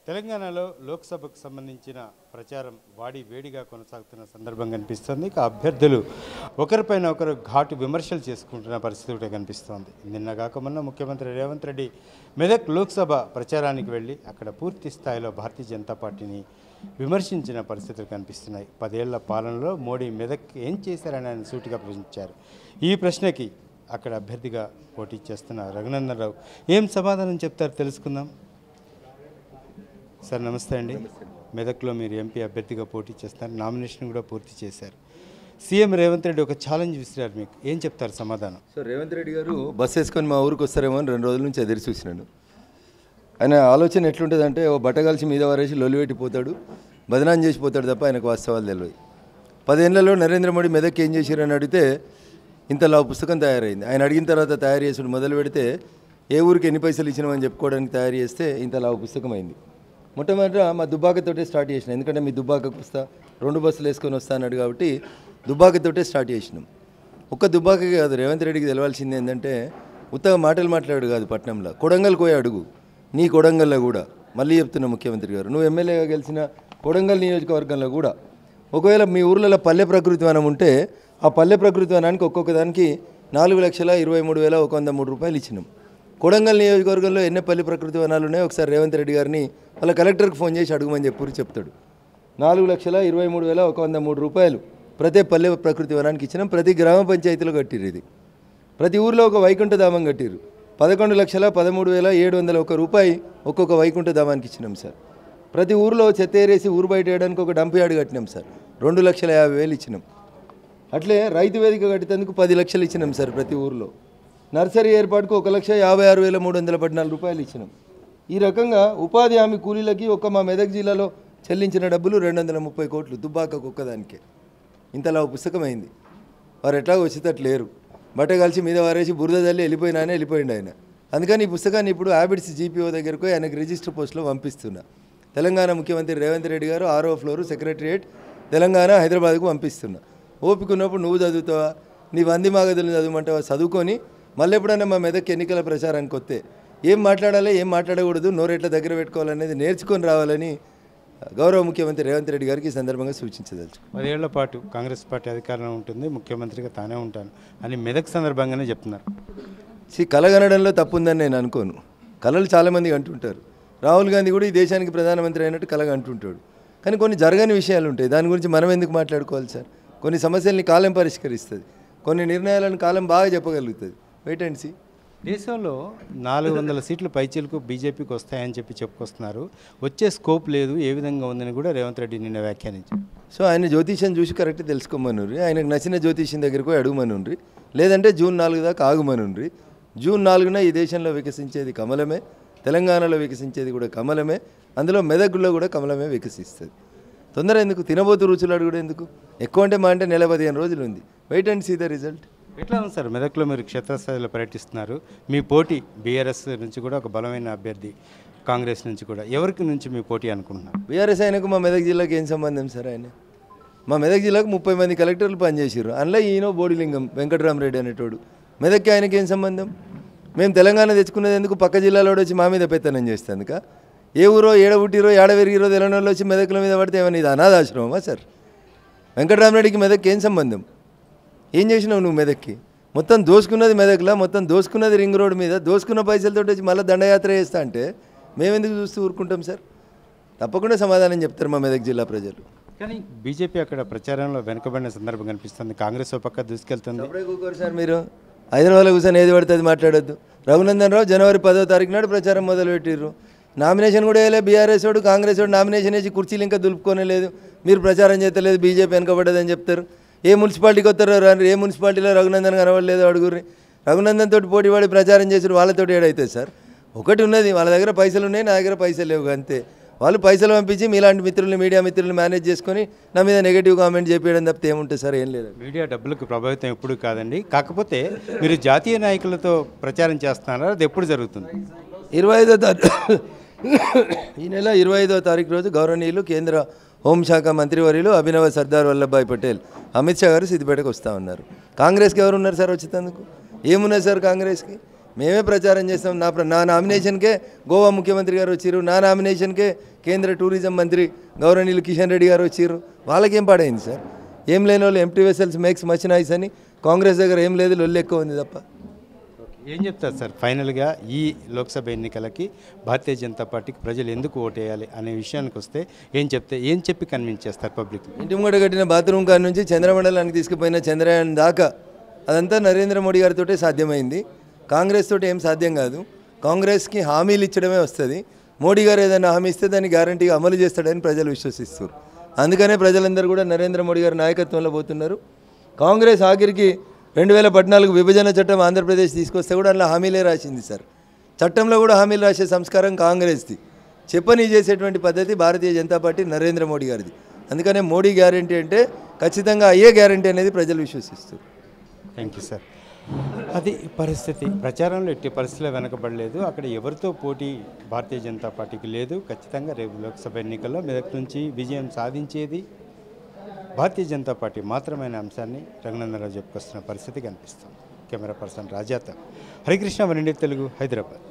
తెలంగాణలో లోక్సభకు సంబంధించిన ప్రచారం వాడి వేడిగా కొనసాగుతున్న సందర్భం కనిపిస్తుంది. ఇక అభ్యర్థులు ఒకరిపైన ఒకరు ఘాటు విమర్శలు చేసుకుంటున్న పరిస్థితి కూడా కనిపిస్తోంది. నిన్నగాక మొన్న ముఖ్యమంత్రి రేవంత్ రెడ్డి మెదక్ లోక్సభ ప్రచారానికి వెళ్ళి అక్కడ పూర్తి స్థాయిలో భారతీయ జనతా పార్టీని విమర్శించిన పరిస్థితులు కనిపిస్తున్నాయి. 10 ఏళ్ల పాలనలో మోడీ మెదక్ ఏం చేశారని ఆయన సూటిగా ప్రశ్నించారు. ఈ ప్రశ్నకి అక్కడ అభ్యర్థిగా పోటీ చేస్తున్న రఘునందన్ రావు ఏం సమాధానం చెప్తారు తెలుసుకుందాం. సార్ నమస్తే అండి. మెదక్లో మీరు ఎంపీ అభ్యర్థిగా పోటీ చేస్తారు, నామినేషన్ కూడా పూర్తి చేశారు. సీఎం రేవంత్ రెడ్డి ఒక ఛాలెంజ్ విసిరారు, మీకు ఏం చెప్తారు సమాధానం? సో రేవంత్ రెడ్డి గారు బస్ వేసుకొని మా ఊరికి వస్తారేమో అని 2 రోజుల నుంచి ఎదురు చూసినాను. ఆయన ఆలోచన ఎట్లుంటుందంటే ఓ బట్టగాల్చి మీద వారేసి లొలిపెట్టిపోతాడు, బదనాం చేసిపోతాడు తప్ప ఆయనకు వాస్తవాలు తెలియదు. 10 ఏళ్లలో నరేంద్ర మోడీ మెదక్ ఏం చేశారని అడిగితే ఇంతలా పుస్తకం తయారైంది. ఆయన అడిగిన తర్వాత తయారు చేసుడు మొదలు పెడితే ఏ ఊరికి ఎన్ని పైసలు ఇచ్చినామని చెప్పుకోవడానికి తయారు చేస్తే ఇంతలా పుస్తకం అయింది. మొట్టమొదట మా దుబ్బాకతోటే స్టార్ట్ చేసినాం, ఎందుకంటే మీ దుబ్బాకకు వస్తా 2 బస్సులు వేసుకొని వస్తాన్నాడు కాబట్టి దుబ్బాకతోటే స్టార్ట్ చేసినాం. ఒక్క దుబ్బాకే కాదు, రేవంత్ రెడ్డికి తెలవాల్సింది ఏంటంటే ఉత్తగా మాటలు మాట్లాడు కాదు, పట్నంలో కొడంగల్ పోయి అడుగు, నీ కొడంగల్లో కూడా మళ్ళీ చెప్తున్నా ముఖ్యమంత్రి గారు, నువ్వు ఎమ్మెల్యేగా గెలిచిన కొడంగల్ నియోజకవర్గంలో కూడా ఒకవేళ మీ ఊర్లలో పల్లె ప్రకృతి వనం ఉంటే ఆ పల్లె ప్రకృతి వనానికి ఒక్కొక్క దానికి 4,23,103 రూపాయలు ఇచ్చినాం. కొడంగల్ నియోజకవర్గంలో ఎన్ని పల్లె ప్రకృతి వనాలు ఉన్నాయో ఒకసారి రేవంత్ రెడ్డి గారిని వాళ్ళ కలెక్టర్కి ఫోన్ చేసి అడుగుమని చెప్తాడు. 4,23,103 రూపాయలు ప్రతి పల్లె ప్రకృతి వనానికి ఇచ్చినాం. ప్రతి గ్రామ పంచాయతీలో కట్టిరు. ఇది ప్రతి ఊర్లో ఒక వైకుంఠధామం కట్టిరు. 11,13,701 రూపాయి ఒక్కొక్క వైకుంఠధామానికి ఇచ్చినాం సార్. ప్రతి ఊర్లో చెత్త ఏరేసి ఊరు బయట వేయడానికి ఒక డంప్ యార్డ్ కట్టినాం సార్. 2,50,000 ఇచ్చినాం. అట్లే రైతు వేదిక కట్టేందుకు 10 లక్షలు ఇచ్చినాం సార్. ప్రతి ఊర్లో నర్సరీ ఏర్పాటుకు 1,56,314 రూపాయలు ఇచ్చినాం. ఈ రకంగా ఉపాధి హామీ కూలీలకి మా మెదక్ జిల్లాలో చెల్లించిన డబ్బులు 230 కోట్లు దుబ్బాకకు ఒక్కదానికే. ఇంతలా పుస్తకం అయింది. వారు ఎట్లా వచ్చేటట్టు లేరు, బట్ట కలిసి మీద వారేసి బురద జల్లి వెళ్ళిపోయిండు ఆయన. అందుకని ఈ పుస్తకాన్ని ఇప్పుడు హ్యాబిట్స్ జీపీఓ దగ్గరకు ఆయనకు రిజిస్టర్ పోస్టులో పంపిస్తున్నా. తెలంగాణ ముఖ్యమంత్రి రేవంత్ రెడ్డి గారు 6వ ఫ్లోరు సెక్రటరియేట్ తెలంగాణ హైదరాబాద్కు పంపిస్తున్నా. ఓపిక ఉన్నప్పుడు నువ్వు చదువుతావా, నీ వంది మాగదులను చదువుమంటావా, చదువుకొని మళ్ళీ ఎప్పుడైనా మా మెదక్ ఎన్నికల ప్రచారానికి వస్తే ఏం మాట్లాడాలి ఏం మాట్లాడకూడదు, నోరెట్లా దగ్గర పెట్టుకోవాలనేది నేర్చుకొని రావాలని గౌరవ ముఖ్యమంత్రి రేవంత్ రెడ్డి గారికి ఈ సందర్భంగా సూచించదలుచు. 10 ఏళ్ల పాటు కాంగ్రెస్ పార్టీ అధికారంలో ఉంటుంది, ముఖ్యమంత్రిగా తానే ఉంటాను అని మెదక్ సందర్భంగానే చెప్తున్నారు. కలగనడంలో తప్పుందని నేను అనుకోను. కళలు చాలామంది అంటుంటారు. రాహుల్ గాంధీ కూడా ఈ దేశానికి ప్రధానమంత్రి అయినట్టు కలగా అంటుంటాడు. కానీ కొన్ని జరగని విషయాలు ఉంటాయి, దాని గురించి మనం ఎందుకు మాట్లాడుకోవాలి సార్? కొన్ని సమస్యల్ని కాలం పరిష్కరిస్తుంది, కొన్ని నిర్ణయాలను కాలం బాగా చెప్పగలుగుతుంది. Wait and see. దేశంలో 400 సీట్లు పైచీలకు బీజేపీకి వస్తాయని చెప్పుకొస్తున్నారు. వచ్చే స్కోప్ లేదు, ఏ విధంగా ఉందని కూడా రేవంత్ రెడ్డి నిన్న వ్యాఖ్యానించారు. సో ఆయన జ్యోతిష్యం చూసి కరెక్ట్ తెలుసుకోమనుండ్రి, ఆయనకు నచ్చిన జ్యోతిష్యం దగ్గరికి పోయి అడుగుమనుండ్రి, లేదంటే జూన్ 4 దాకా ఆగుమనుండ్రి. జూన్ 4న ఈ దేశంలో వికసించేది కమలమే, తెలంగాణలో వికసించేది కూడా కమలమే, అందులో మెదక్లో కూడా కమలమే వికసిస్తుంది. తొందర ఎందుకు, తినబోతు రుచులు అడుగుడు ఎందుకు? ఎక్కువ అంటే మా అంటే 15 రోజులు ఉంది. Wait and see the result. ఎట్లా ఉంది సార్, మెదక్లో మీరు క్షేత్రస్థాయిలో పర్యటిస్తున్నారు, మీ పోటీ బీఆర్ఎస్ నుంచి కూడా ఒక బలమైన అభ్యర్థి, కాంగ్రెస్ నుంచి కూడా, ఎవరికి నుంచి మీ పోటీ అనుకుంటున్నారు? బీఆర్ఎస్ ఆయనకు మా మెదక్ జిల్లాకి ఏం సంబంధం సార్? ఆయన మా మెదక్ జిల్లాకు 30 మంది కలెక్టర్లు పనిచేసారు. అందులో ఈయన బోడిలింగం వెంకటరామరెడ్డి అనేటోడు. మెదక్కి ఆయనకి ఏం సంబంధం? మేము తెలంగాణ తెచ్చుకునేది ఎందుకు? పక్క జిల్లాలో వచ్చి మా మీద పెత్తనం చేస్తేందుక? ఏ ఊరో ఏడ పుట్టిరో ఏడ పెరిగిరో తెలంగాణలో వచ్చి మెదక్ల మీద పడితే ఏమన్నా ఇది అనాథాశ్రమమా సార్? వెంకటరామరెడ్డికి మెదక్కి ఏం సంబంధం? ఏం చేసినావు నువ్వు మెదక్కి? మొత్తం దోసుకున్నది మెదక్లా, మొత్తం దోసుకున్నది రింగ్ రోడ్ మీద, దోసుకున్న పైసలతో వచ్చి మళ్ళీ దండయాత్ర చేస్తా అంటే మేమెందుకు చూస్తూ ఊరుకుంటాం సార్? తప్పకుండా సమాధానం చెప్తారు మా మెదక్ జిల్లా ప్రజలు. కానీ బీజేపీ అక్కడ ప్రచారంలో వెనుకబడిన సందర్భం కనిపిస్తుంది, కాంగ్రెస్ ఒక పక్క దూసుకెళ్తుంది. అప్పుడే కూకోరు సార్, మీరు హైదరాబాద్లో కూర్చొని ఏది పడితే అది మాట్లాడొద్దు. రఘునందన్ రావు జనవరి 10వ తారీఖు నాడు ప్రచారం మొదలుపెట్టిర్రు. నామినేషన్ కూడా వేయలేదు బీఆర్ఎస్ వాడు, కాంగ్రెస్ వాడు నామినేషన్ వేసి కుర్చీలు ఇంకా దులుపుకోనే లేదు. మీరు ప్రచారం చేస్తలేదు, బీజేపీ వెనకబడ్డదని చెప్తారు. ఏ మున్సిపాలిటీకి వస్తారో రాని, ఏ మున్సిపాలిటీలో రఘునందన్ కనబడలేదు అడుగుర్రి. రఘునందన్ తోటి పోటీ పడి ప్రచారం చేసి వాళ్ళతో ఏడవుతుంది సార్? ఒకటి ఉన్నది, వాళ్ళ దగ్గర పైసలు ఉన్నాయి, నా దగ్గర పైసలు లేవు, అంతే. వాళ్ళు పైసలు పంపించి మీలాంటి మిత్రుల్ని, మీడియా మిత్రుల్ని మేనేజ్ చేసుకొని నా మీద నెగిటివ్ కామెంట్ చెప్పేయడం తప్పితే ఏముంటుంది సార్? ఏం లేదు. మీడియా డబ్బులకు ప్రభావితం ఎప్పుడు కాదండి, కాకపోతే మీరు జాతీయ నాయకులతో ప్రచారం చేస్తున్నారా, అది ఎప్పుడు జరుగుతుంది? 25వ తారీఖు ఈ నెల 25వ తారీఖు రోజు గౌరవనీయులు కేంద్ర హోంశాఖ మంత్రివర్యులు అభినవ సర్దార్ వల్లభాయ్ పటేల్ అమిత్ షా గారు సిద్దిపేటకు వస్తూ ఉన్నారు. కాంగ్రెస్కి ఎవరు ఉన్నారు సార్ వచ్చేందుకు? ఏమున్నారు సార్ కాంగ్రెస్కి? మేమే ప్రచారం చేస్తాం. నా నామినేషన్కే గోవా ముఖ్యమంత్రి గారు వచ్చిర్రు, నా నామినేషన్కే కేంద్ర టూరిజం మంత్రి గౌరవనీయులు కిషన్ రెడ్డి గారు వచ్చిర్రు. వాళ్ళకేం పాడైంది సార్? ఏం లేని వాళ్ళు empty vessels makes much noise అని కాంగ్రెస్ దగ్గర ఏం లేదు, లొల్లి ఎక్కువ ఉంది తప్ప. ఏం చెప్తారు సార్ ఫైనల్గా ఈ లోక్సభ ఎన్నికలకి భారతీయ జనతా పార్టీకి ప్రజలు ఎందుకు ఓటేయాలి అనే విషయానికి వస్తే ఏం చెప్పి కన్విన్స్ చేస్తారు పబ్లిక్? ఇంటి ముంగట కట్టిన బాత్రూమ్ కాడ నుంచి చంద్రమండలానికి తీసుకుపోయిన చంద్రయాన్ దాకా అదంతా నరేంద్ర మోడీ గారితో సాధ్యమైంది. కాంగ్రెస్ తోటి ఏం సాధ్యం కాదు. కాంగ్రెస్కి హామీలు ఇచ్చడమే వస్తుంది. మోడీ గారు ఏదైనా హామీ ఇస్తే దాన్ని గ్యారంటీగా అమలు చేస్తాడని ప్రజలు విశ్వసిస్తారు. అందుకనే ప్రజలందరూ కూడా నరేంద్ర మోడీ గారి నాయకత్వంలో పోతున్నారు. కాంగ్రెస్ ఆఖరికి 2014 విభజన చట్టం ఆంధ్రప్రదేశ్ తీసుకొస్తే కూడా అందులో హామీలే రాసింది సార్. చట్టంలో కూడా హామీలు రాసే సంస్కారం కాంగ్రెస్ది. చెప్పని చేసేటువంటి పద్ధతి భారతీయ జనతా పార్టీ నరేంద్ర మోడీ గారిది. అందుకనే మోడీ గ్యారంటీ అంటే ఖచ్చితంగా అయ్యే గ్యారంటీ అనేది ప్రజలు విశ్వసిస్తారు. Thank you sir. అది పరిస్థితి. ప్రచారంలో ఎట్టి పరిస్థితుల్లో వెనకబడలేదు. అక్కడ ఎవరితో పోటీ భారతీయ జనతా పార్టీకి లేదు. ఖచ్చితంగా రేపు లోక్సభ ఎన్నికల్లో మెదక్ నుంచి విజయం సాధించేది భారతీయ జనతా పార్టీ మాత్రమైన అంశాన్ని రఘునందనరావు చెప్పుకొస్తున్న పరిస్థితి కనిపిస్తుంది. కెమెరా పర్సన్ రాజాతో హరికృష్ణ, వన్ ఇండియా తెలుగు, హైదరాబాద్.